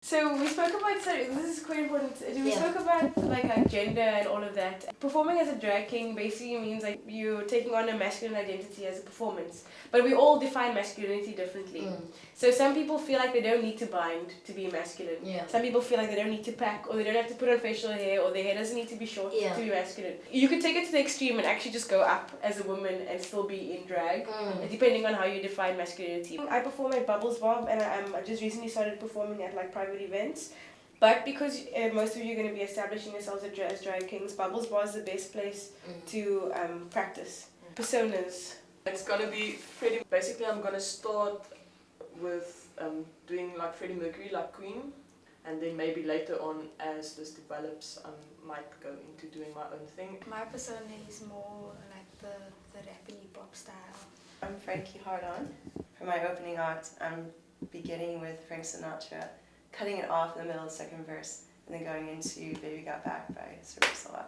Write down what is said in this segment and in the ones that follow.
So we spoke about, sorry, this is quite important. We spoke about like gender and all of that. Performing as a drag king basically means like you're taking on a masculine identity as a performance. But we all define masculinity differently. So some people feel like they don't need to bind to be masculine. Some people feel like they don't need to pack, or they don't have to put on facial hair, or their hair doesn't need to be short to be masculine. You could take it to the extreme and actually just go up as a woman and still be in drag, depending on how you define masculinity. I perform at Bubbles Bob, and I just recently started performing at like private events. But because most of you are going to be establishing yourselves as drag kings, Bubbles Bar is the best place to practice. Personas. It's going to be Freddie. Basically, I'm going to start with doing like Freddie Mercury, like Queen. And then maybe later on, as this develops, I might go into doing my own thing. My persona is more like the rappy pop style. I'm Frankie Hardon. For my opening act, I'm beginning with Frank Sinatra, cutting it off in the middle of the second verse, and then going into Baby Got Back by Sir Sola.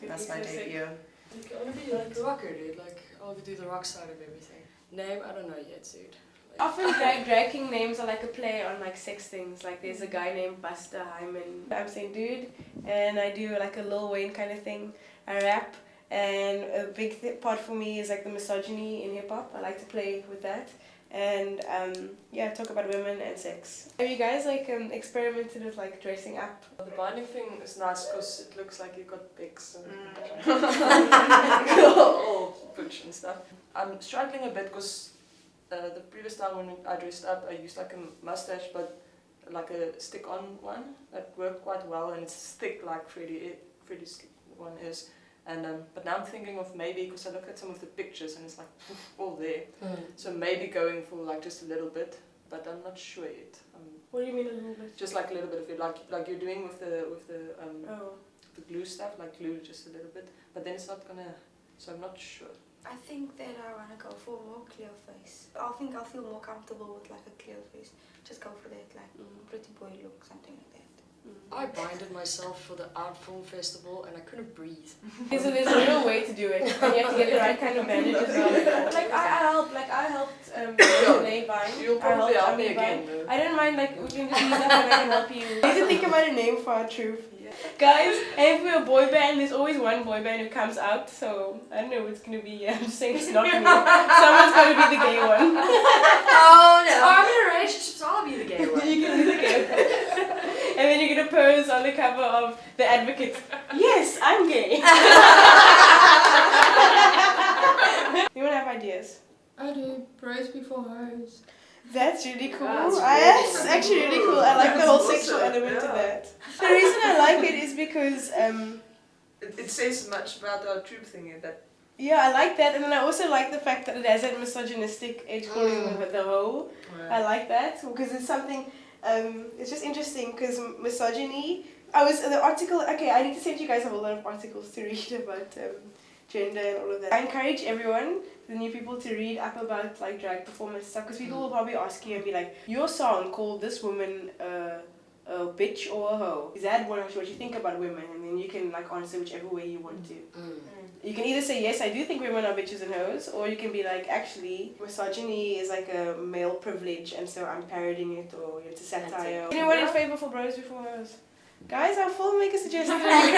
That's my debut. I want to be like a rocker, dude. Like, I'll do the rock side of everything. Name, I don't know yet, dude. Often drag king names are like a play on like sex things. Like there's a guy named Buster Hyman. I'm saying dude, and I do like a Lil Wayne kind of thing. I rap, and a big part for me is like the misogyny in hip hop. I like to play with that. And talk about women and sex. Have you guys like experimented with like dressing up? The binding thing is nice because it looks like you got pics and all butch and stuff. I'm struggling a bit because the previous time when I dressed up, I used like a mustache, but like a stick-on one that worked quite well, and it's thick like Freddie's one is. And but now I'm thinking of maybe, because I look at some of the pictures and it's like all there. So maybe going for like just a little bit, but I'm not sure yet. What do you mean a little bit? Just like a little bit of it, like you're doing with the glue stuff, like glue just a little bit. But then it's not gonna. So I'm not sure. I think that I want to go for a more clear face. I think I'll feel more comfortable with like a clear face. Just go for that like pretty boy look, something like that. I binded myself for the Art Film Festival and I couldn't breathe. So there's a real way to do it, and you have to get the right kind of bandage as well. Like I helped Lay bind. You'll probably help me again though. I don't mind, like we can just meet up and I can help you. We need to think about a name for our troupe. Guys, and if we're a boy band, there's always one boy band who comes out, so I don't know what it's gonna be. I'm just saying it's not me. Someone's gonna be the gay one. Oh no! I'm in a relationship, so I'll be the gay one. You can be the gay one. And then you're gonna pose on the cover of The Advocate. Yes, I'm gay. You wanna have ideas? I do. Bros before hoes. That's really cool. That's It's actually really cool. I like the whole sexual element to that. The reason I like it is because it says much about our troupe thing that. yeah, I like that, and then I also like the fact that it has that misogynistic edge calling with the hoe. I like that because it's something. It's just interesting because misogyny. The article. Okay, I need to send you guys a whole lot of articles to read about gender and all of that. I encourage everyone, the new people, to read up about like drag performance stuff, because people will probably ask you and be like, your song called this woman a bitch or a hoe. Is that what you think about women? And then you can like answer whichever way you want to. You can either say, yes, I do think women are bitches and hoes, or you can be like, actually, misogyny is like a male privilege, and so I'm parodying it, or it's a satire. Anyone in favor for Bros Before Hoes? Guys, our filmmaker suggested it.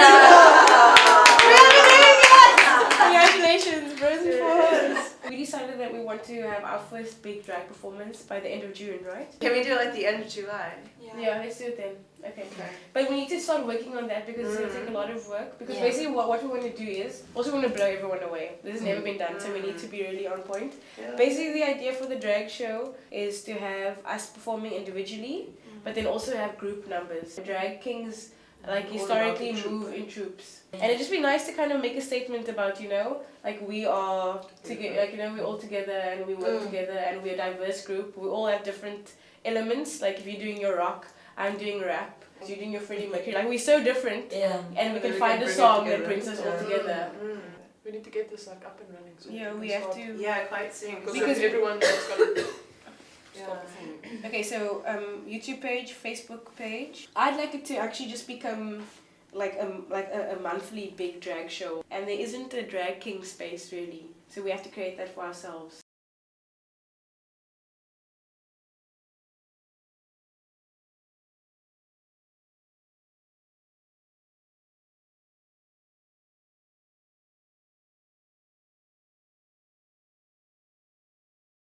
Congratulations, Bros Before Hoes. We decided that we want to have our first big drag performance by the end of June, right? Can we do it at the end of July? Yeah, let's do it then. Okay. But we need to start working on that because it's going to take a lot of work. Because basically what we want to do is, also we want to blow everyone away. This has never been done, so we need to be really on point. Basically the idea for the drag show is to have us performing individually, but then also have group numbers. Drag kings like historically move in troupes. And it'd just be nice to kind of make a statement about, you know, like we are together, like, you know, we're all together and we work together and we're a diverse group. We all have different elements. Like if you're doing your rock, I'm doing rap, you're doing your Freddie Mercury. Like we're so different, and we can find a song that brings us all together. We need to get this like up and running. So we have to. Yeah, quite soon. Because everyone that's gonna. Okay, so YouTube page, Facebook page. I'd like it to actually just become like a monthly big drag show, and there isn't a drag king space really, so we have to create that for ourselves.